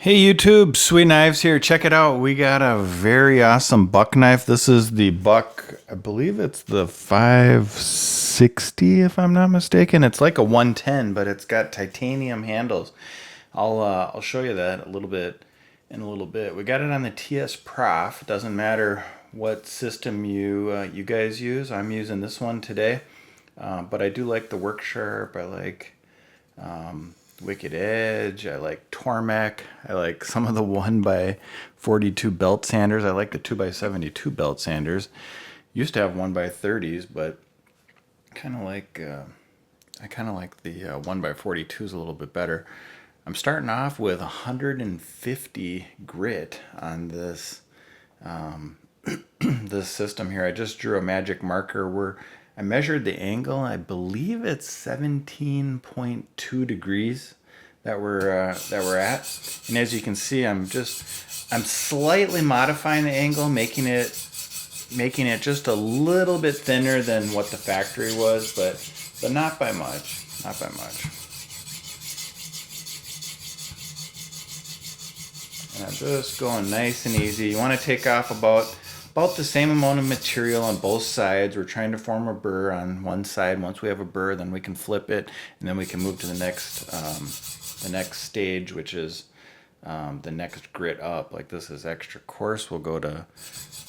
Hey YouTube, Sweetknives here. Check it out. We got a very awesome buck knife. This is the buck, I believe it's the 560 if I'm not mistaken. It's like a 110, but it's got titanium handles. I'll show you that a little bit in a little bit. We got it on the TS Prof. It doesn't matter what system you guys use. I'm using this one today, but I do like the Work Sharp. I like Wicked Edge. I like Tormek. I like some of the 1x42 belt sanders. I like the 2x72 belt sanders. Used to have 1x30s, but kind of like I kind of like the 1x42s a little bit better. I'm starting off with 150 grit on this this system here. I just drew a magic marker where I measured the angle. I believe it's 17.2 degrees that we're at. And as you can see, I'm slightly modifying the angle, making it just a little bit thinner than what the factory was, but not by much. Not by much. And I'm just going nice and easy. You want to take off about the same amount of material on both sides. We're trying to form a burr on one side. Once we have a burr, then we can flip it, and then we can move to the next stage, which is the next grit up. Like this is extra coarse. We'll go to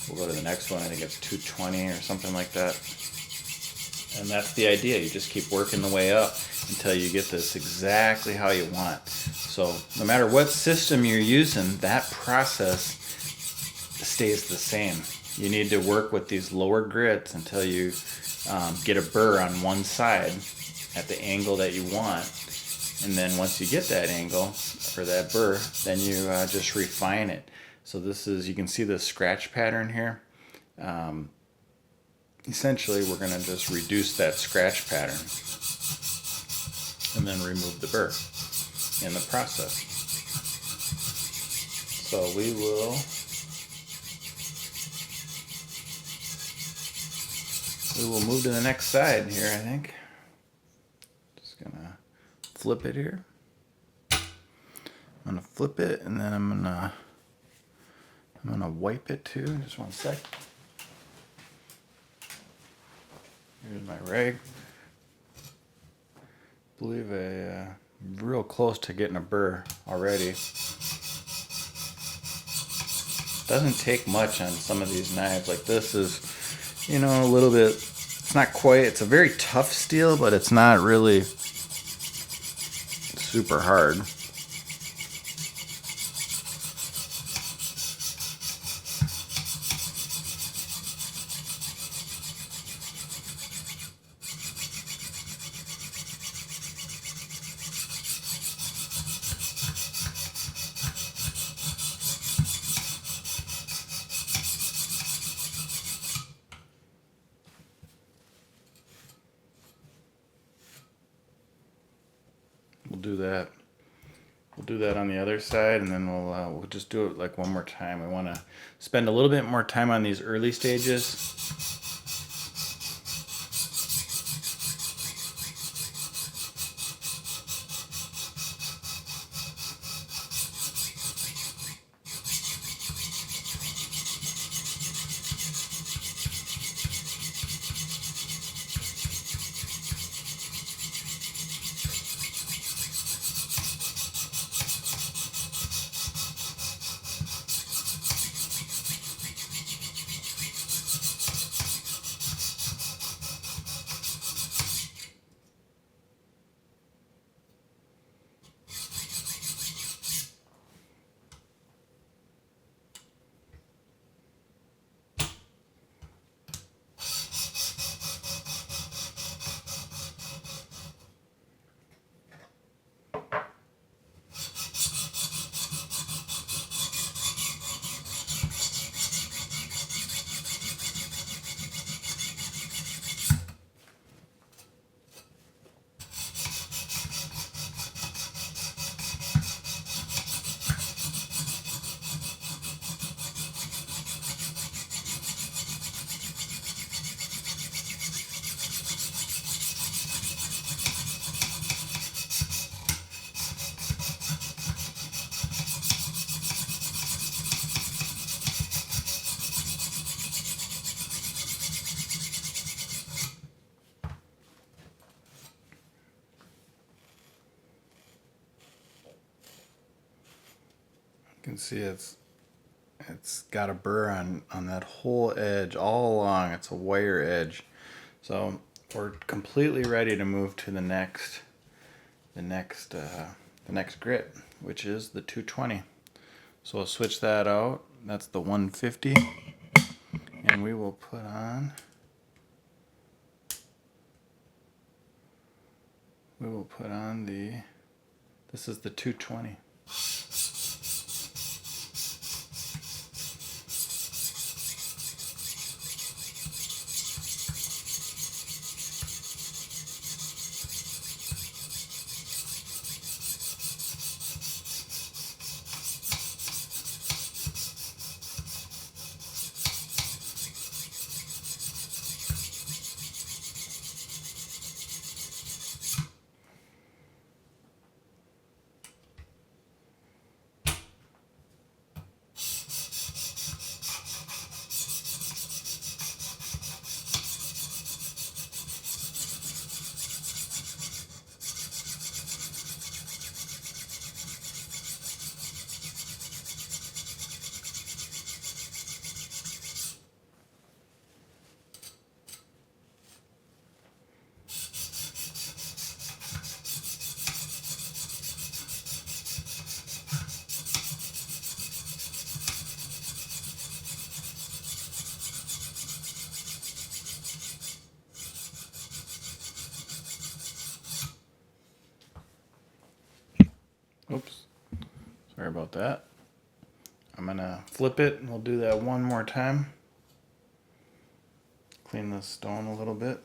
the next one. I think it's 220 or something like that. And that's the idea. You just keep working the way up until you get this exactly how you want. So no matter what system you're using, that process stays the same. You need to work with these lower grits until you get a burr on one side at the angle that you want. And then once you get that angle or that burr, then you just refine it. So this is, you can see the scratch pattern here. Essentially, we're going to just reduce that scratch pattern and then remove the burr in the process. So we will move to the next side here, I think. Just going to flip it here. I'm going to flip it, and then I'm going to wipe it too. Just one sec. Here's my rag. I believe I'm real close to getting a burr already. Doesn't take much on some of these knives. Like this is, you know, a little bit, it's not quite, it's a very tough steel, but it's not really super hard. We'll do that on the other side, and then we'll just do it like one more time. I want to spend a little bit more time on these early stages. can see it's got a burr on that whole edge all along. It's a wire edge. So we're completely ready to move to the next grit, which is the 220. So we'll switch that out. That's the 150, and we will put on. We will put on this is the 220. Oops, sorry about that. I'm gonna flip it and we'll do that one more time. Clean the stone a little bit.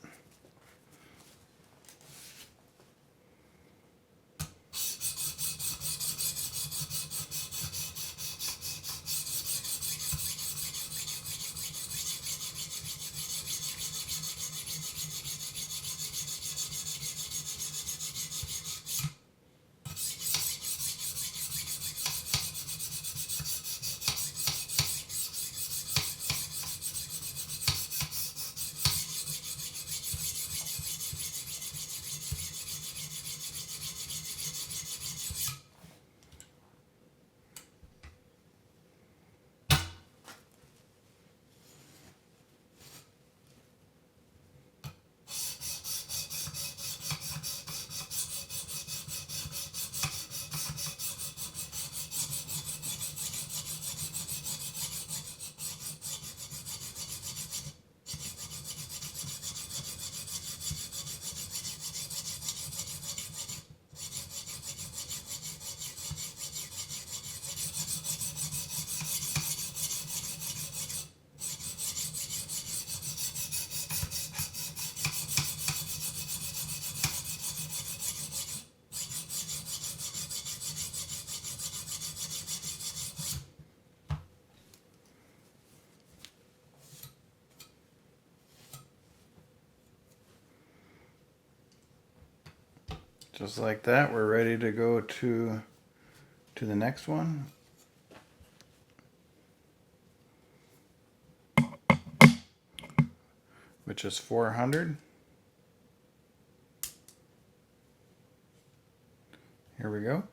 Just like that, we're ready to go to the next one. Which is 400. Here we go.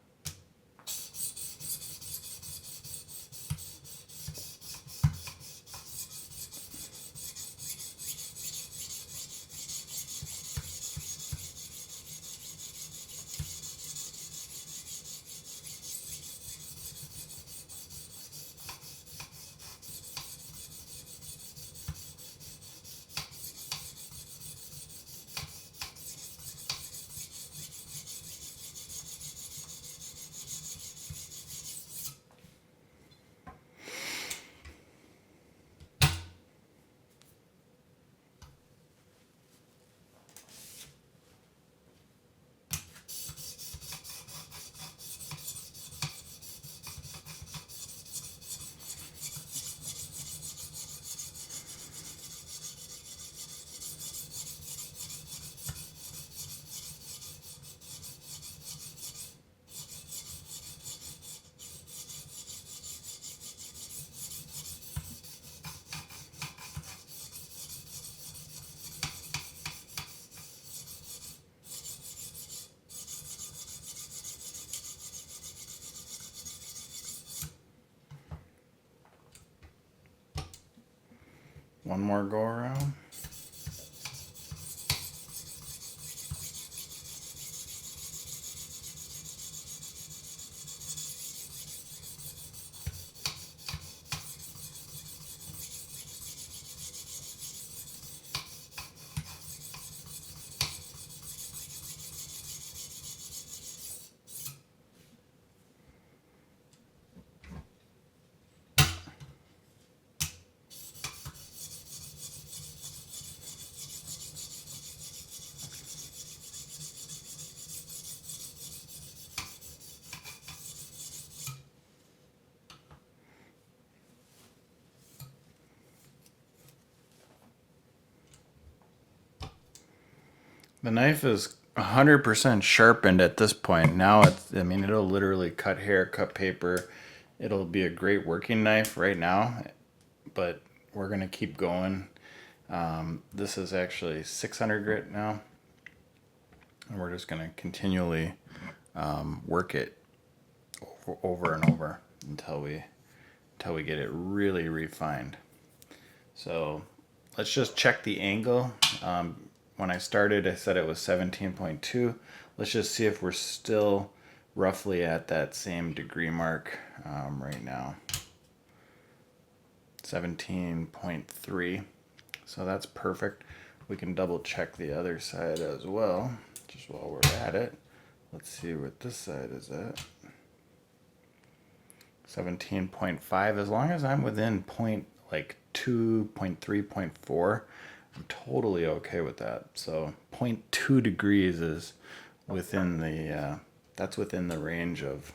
One more go around. The knife is 100% sharpened at this point. Now it's, I mean, it'll literally cut hair, cut paper. It'll be a great working knife right now, but we're going to keep going. This is actually 600 grit now, and we're just going to continually work it over and over until we get it really refined. So let's just check the angle. When I started, I said it was 17.2. Let's just see if we're still roughly at that same degree mark right now. 17.3. So that's perfect. We can double check the other side as well, just while we're at it. Let's see what this side is at. 17.5. As long as I'm within point like 2, 0.3, 0.4, I'm totally okay with that. So 0.2 degrees is within the that's within the range of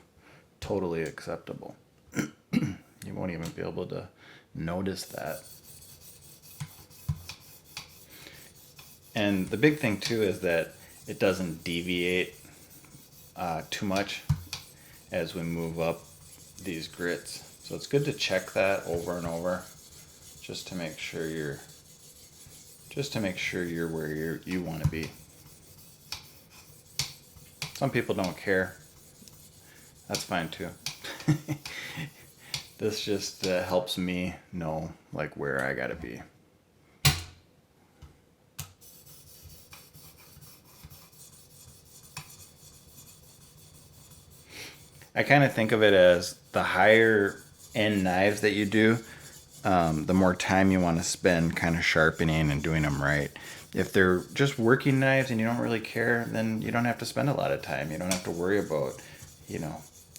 totally acceptable. You won't even be able to notice that. And the big thing too is that it doesn't deviate too much as we move up these grits. So it's good to check that over and over just to make sure you're where you want to be. Some people don't care. That's fine too. This just helps me know like where I gotta be. I kind of think of it as the higher end knives that you do, the more time you want to spend kind of sharpening and doing them right. If they're just working knives and you don't really care, then you don't have to spend a lot of time. You don't have to worry about,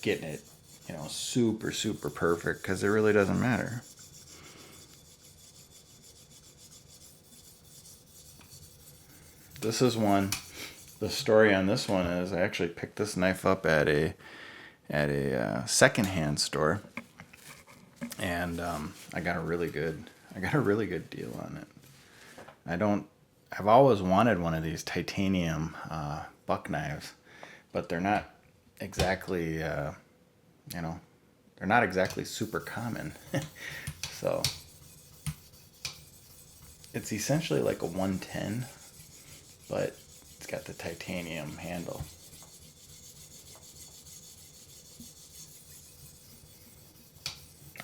getting it, super, super perfect, because it really doesn't matter. This is one. The story on this one is I actually picked this knife up at a secondhand store, and I got a really good deal on it. I've always wanted one of these titanium buck knives, but they're not exactly they're not exactly super common. So it's essentially like a 110, but it's got the titanium handle.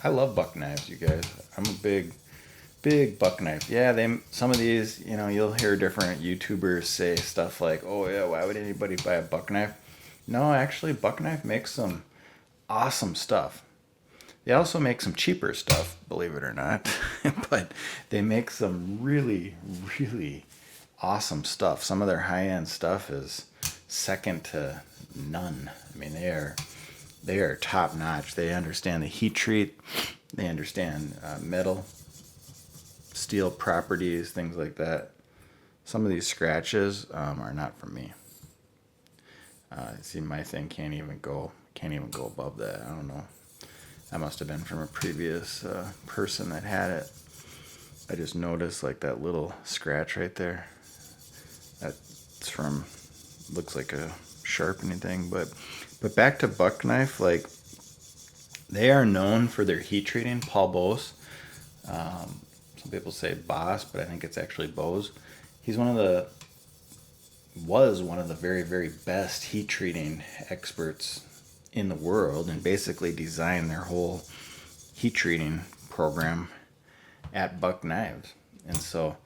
I love buck knives, you guys. I'm a big buck knife. Yeah, some of these, you'll hear different YouTubers say stuff like, "Oh yeah, why would anybody buy a buck knife?" No, actually, buck knife makes some awesome stuff. They also make some cheaper stuff, believe it or not, but they make some really, really awesome stuff. Some of their high-end stuff is second to none. I mean, they are top notch. They understand the heat treat. They understand metal, steel properties, things like that. Some of these scratches are not for me. See, my thing can't even go above that. I don't know. That must have been from a previous person that had it. I just noticed like that little scratch right there. That's from, looks like a sharpening thing, but back to buck knife, like they are known for their heat treating. Paul Bose, some people say Boss, but I think it's actually Bose. He's was one of the very, very best heat treating experts in the world, and basically designed their whole heat treating program at Buck Knives. And so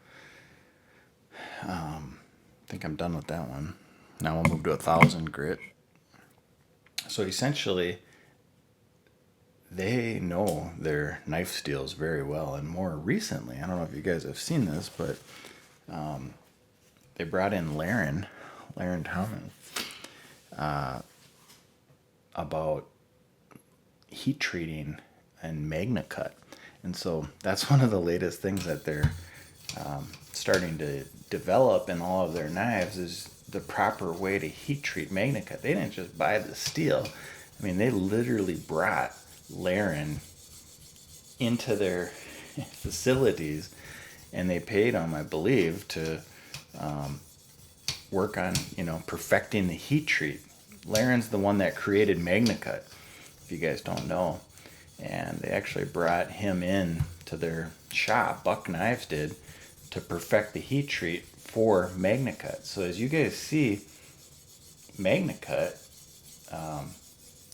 I think I'm done with that one. Now we'll move to 1,000 grit. So essentially, they know their knife steels very well. And more recently, I don't know if you guys have seen this, but they brought in Larrin Towman, about heat treating and magna cut. And so that's one of the latest things that they're starting to develop in all of their knives is the proper way to heat treat magna cut. They didn't just buy the steel. I mean, they literally brought Larrin into their facilities, and they paid them, I believe, to work on, perfecting the heat treat. Larrin's the one that created magna cut, if you guys don't know. And they actually brought him in to their shop, Buck Knives did, to perfect the heat treat for magna cut. So as you guys see, magna cut,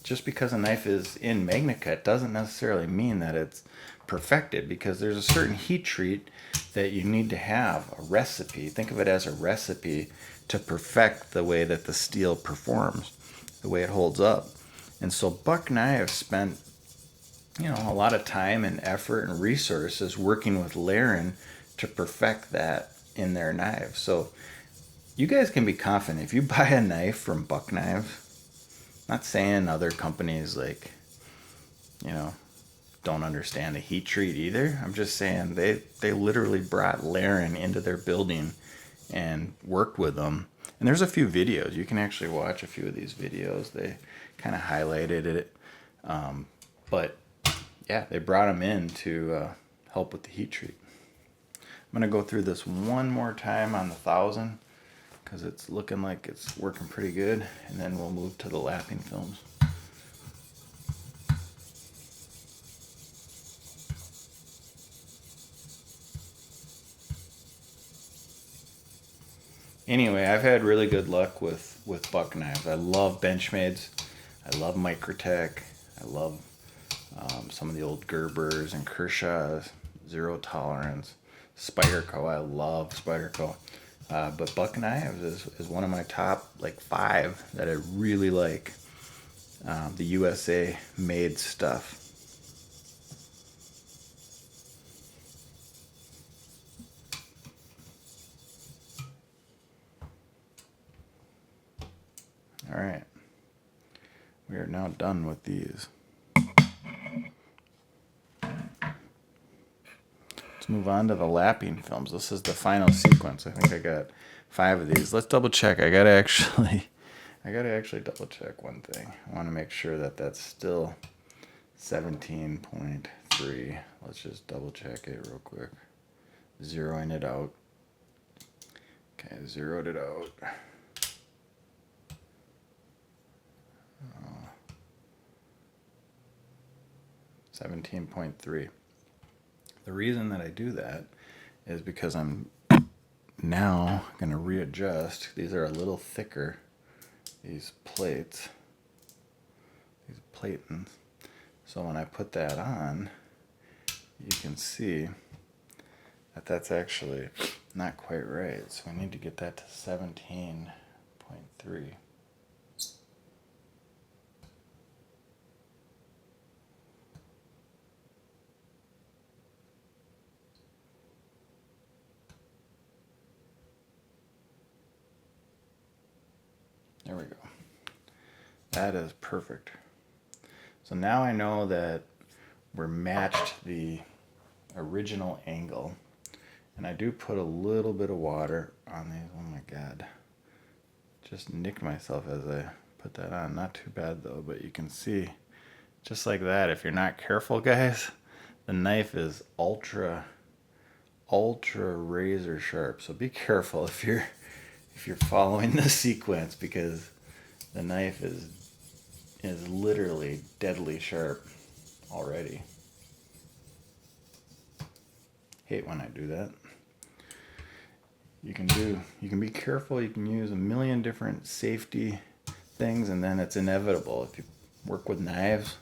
just because a knife is in magna cut doesn't necessarily mean that it's perfected, because there's a certain heat treat that you need to have, a recipe. Think of it as a recipe to perfect the way that the steel performs, the way it holds up. And so Buck Knives spent a lot of time and effort and resources working with Larrin to perfect that in their knives. So you guys can be confident if you buy a knife from Buck Knives. Not saying other companies don't understand the heat treat either. I'm just saying they literally brought Larrin into their building and worked with them. And there's a few videos. You can actually watch a few of these videos. They kind of highlighted it. But yeah, they brought them in to help with the heat treat. I'm going to go through this one more time on the 1,000 because it's looking like it's working pretty good. And then we'll move to the lapping films. Anyway, I've had really good luck with Buck Knives. I love Benchmades. I love Microtech. I love some of the old Gerbers and Kershaw's, Zero Tolerance, Spyderco. I love Spyderco. But Buck Knives is one of my top 5 that I really like. The USA made stuff. All right. We are now done with these. Let's move on to the lapping films. This is the final sequence. I think I got 5 of these. Let's double check. I gotta actually double check one thing. I want to make sure that that's still 17.3. Let's just double check it real quick. Zeroing it out. Okay, zeroed it out. 17.3. The reason that I do that is because I'm now going to readjust. These are a little thicker, these plates, these platings. So when I put that on, you can see that that's actually not quite right. So I need to get that to 17.3. There we go. That is perfect. So now I know that we're matched the original angle. And I do put a little bit of water on these. Oh my God. Just nicked myself as I put that on. Not too bad though, but you can see just like that. If you're not careful, guys, the knife is ultra razor sharp. So be careful if you're following the sequence, because the knife is literally deadly sharp already. Hate when I do that. You can be careful. You can use a million different safety things, and then it's inevitable. If you work with knives,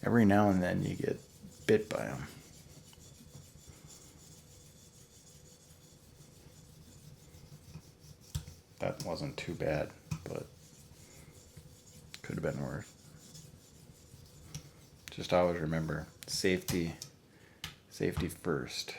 every now and then you get bit by them. That wasn't too bad, but could have been worse. Just always remember, safety first.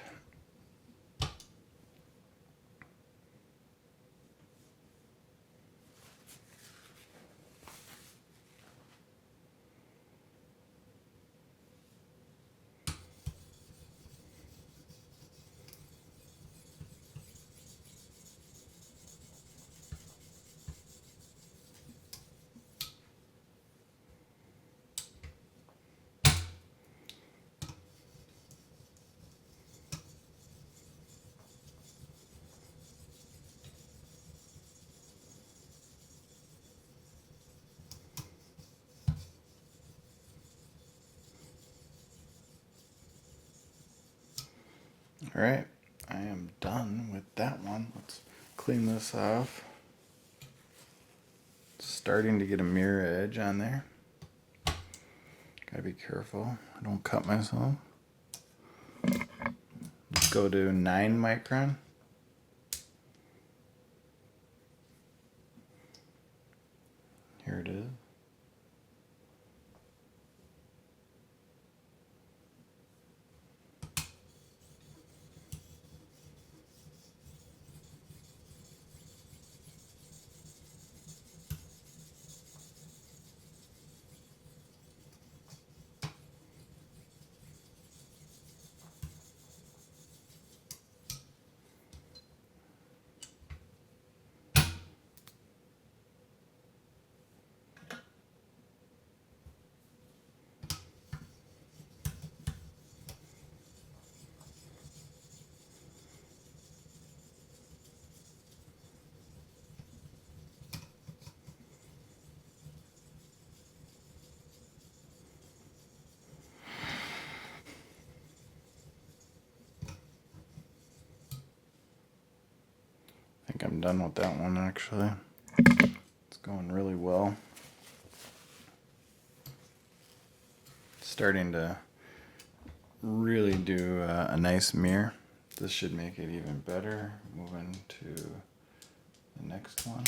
All right, I am done with that one. Let's clean this off. It's starting to get a mirror edge on there. Gotta be careful I don't cut myself. Let's go to 9 micron. Here it is. I think I'm done with that one actually. It's going really well. Starting to really do a nice mirror. This should make it even better. Moving to the next one.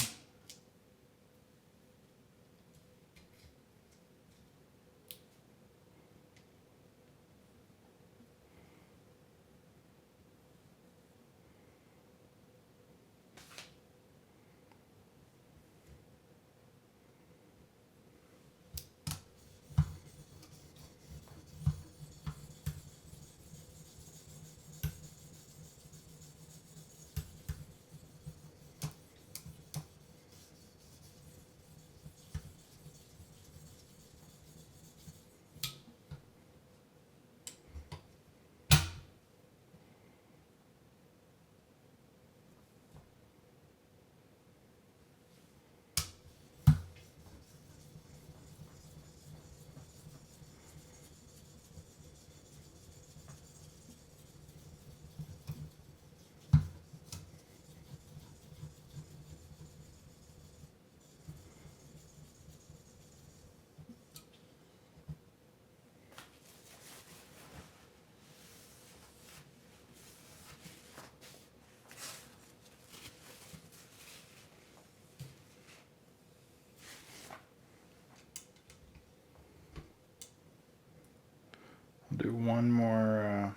I'll do one more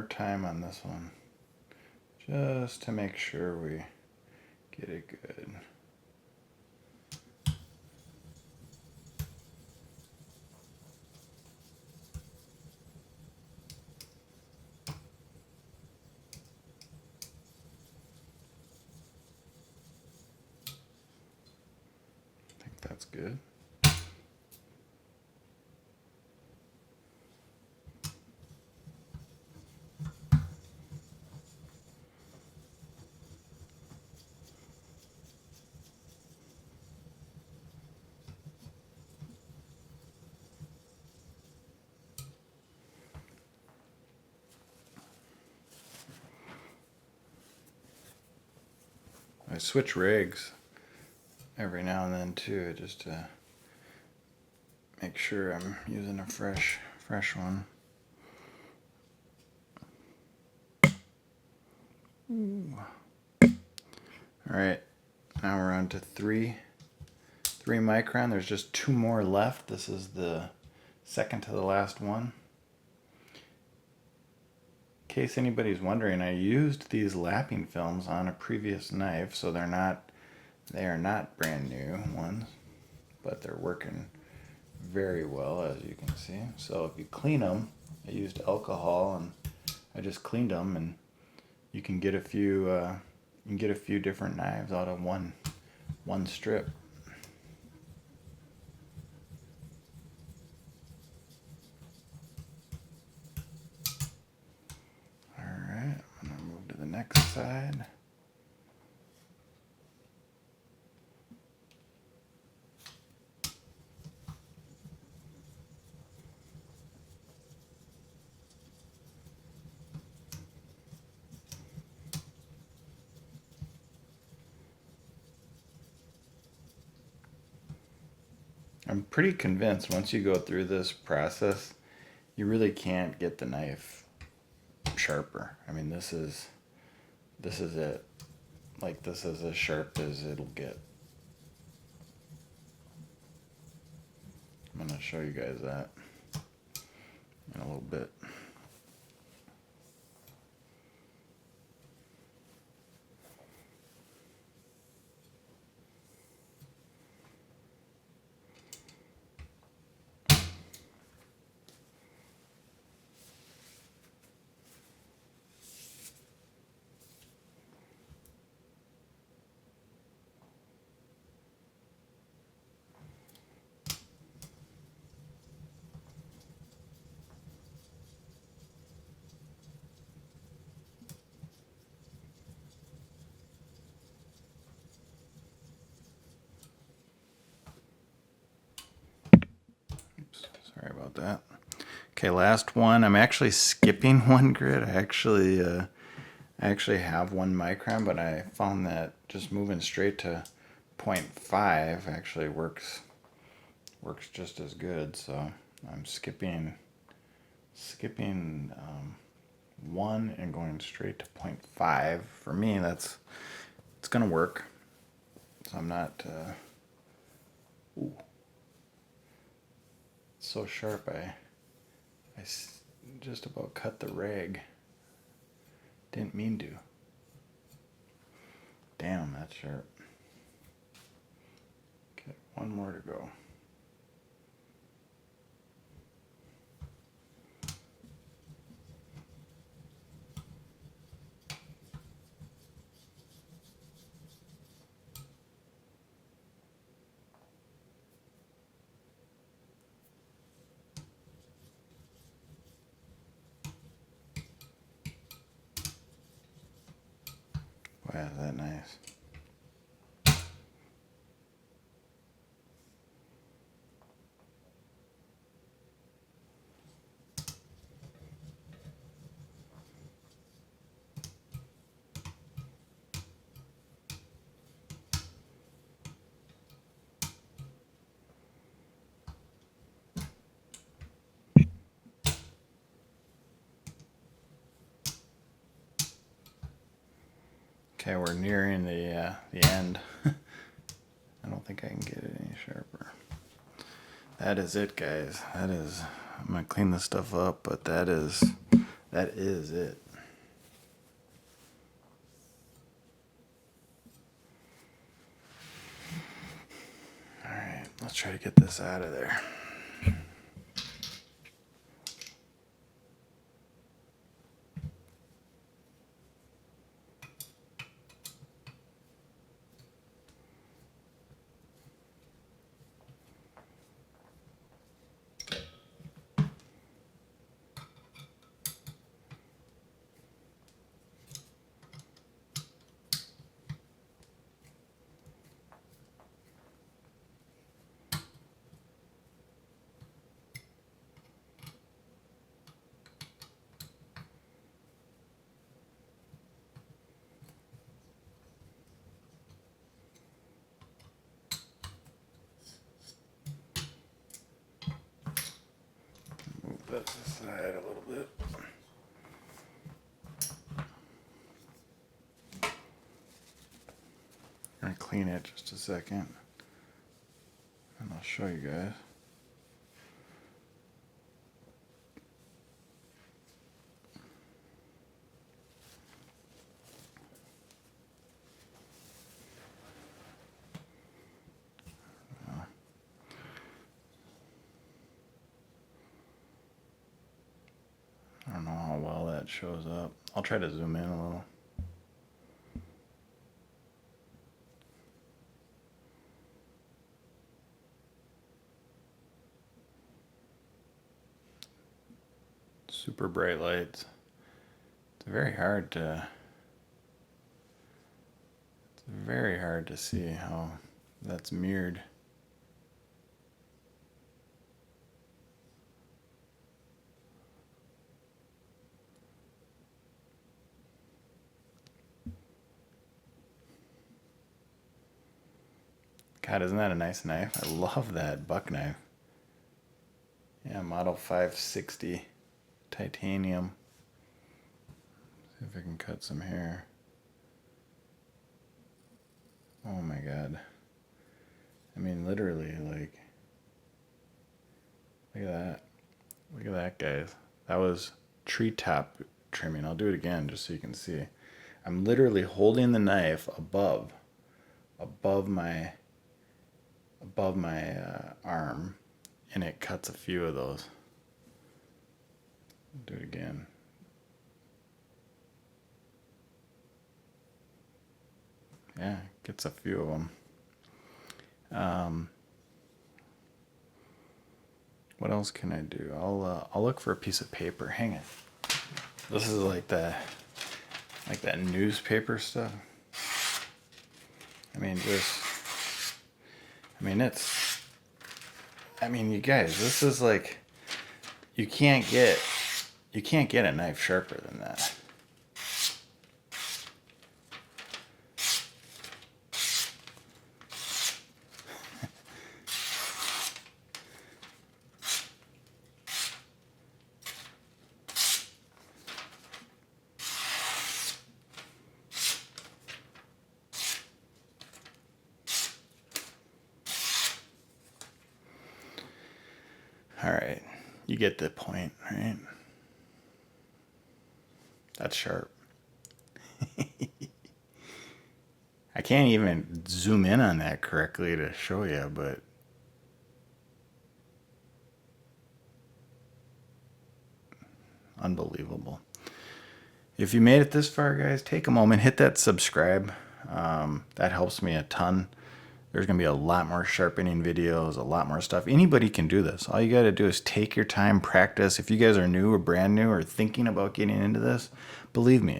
time on this one, just to make sure we get it good. I think that's good. I switch rigs every now and then too, just to make sure I'm using a fresh one. Ooh. All right, now we're on to 3 micron. There's just 2 more left. This is the second to the last one. In case anybody's wondering, I used these lapping films on a previous knife, so they are not brand new ones, but they're working very well, as you can see. So if you clean them, I used alcohol and I just cleaned them, and you can get a few different knives out of one strip. All right, I'm gonna move to the next side. I'm pretty convinced once you go through this process, you really can't get the knife sharper. I mean, this is it. Like, this is as sharp as it'll get. I'm gonna show you guys that in a little bit. Oops, sorry about that. Okay, last one. I'm actually skipping one grit. I actually have 1 micron, but I found that just moving straight to 0.5 actually works just as good. So I'm skipping 1 and going straight to 0.5. For me, it's gonna work. So I'm not ooh, so sharp. I just about cut the rag. Didn't mean to. Damn, that's sharp. Okay, 1 more to go. Wow, is that nice? Okay, we're nearing the end. I don't think I can get it any sharper. That is it, guys. I'm gonna clean this stuff up, but that is it. All right, let's try to get this out of there. Move this aside a little bit. going to clean it just a second, and I'll show you guys. I don't know how well that shows up. I'll try to zoom in a little. Super bright lights. It's very hard to see how that's mirrored. God, isn't that a nice knife? I love that buck knife. Yeah, model 560 titanium. See if I can cut some hair. Oh my God. I mean, literally, like, look at that. Look at that, guys. That was treetop trimming. I'll do it again just so you can see. I'm literally holding the knife above my arm, and it cuts a few of those. Do it again. Yeah, gets a few of them. What else can I do? I'll look for a piece of paper. Hang it. This is like that newspaper stuff. I mean, you guys, this is like, you can't get a knife sharper than that. All right, you get the point, right? That's sharp. I can't even zoom in on that correctly to show you, but unbelievable. If you made it this far, guys, take a moment, hit that subscribe. That helps me a ton. There's going to be a lot more sharpening videos, a lot more stuff. Anybody can do this. All you got to do is take your time, practice. If you guys are new or brand new or thinking about getting into this, believe me,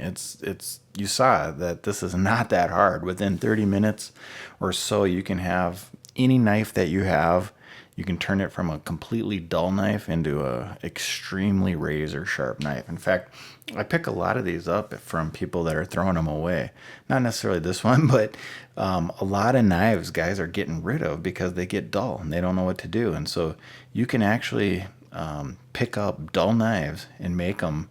you saw that this is not that hard. Within 30 minutes or so, you can have any knife that you have. You can turn it from a completely dull knife into a extremely razor sharp knife. In fact, I pick a lot of these up from people that are throwing them away. Not necessarily this one, but a lot of knives guys are getting rid of because they get dull and they don't know what to do. And so you can actually pick up dull knives and make them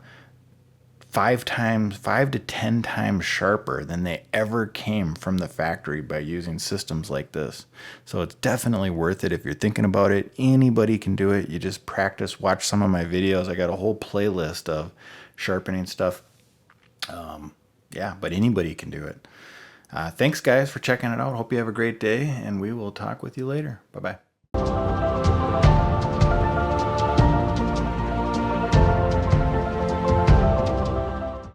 5 to 10 times sharper than they ever came from the factory by using systems like this. So it's definitely worth it if you're thinking about it. Anybody can do it. You just practice, watch some of my videos. I got a whole playlist of sharpening stuff. Yeah, but anybody can do it. Thanks, guys, for checking it out. Hope you have a great day, and we will talk with you later. Bye-bye.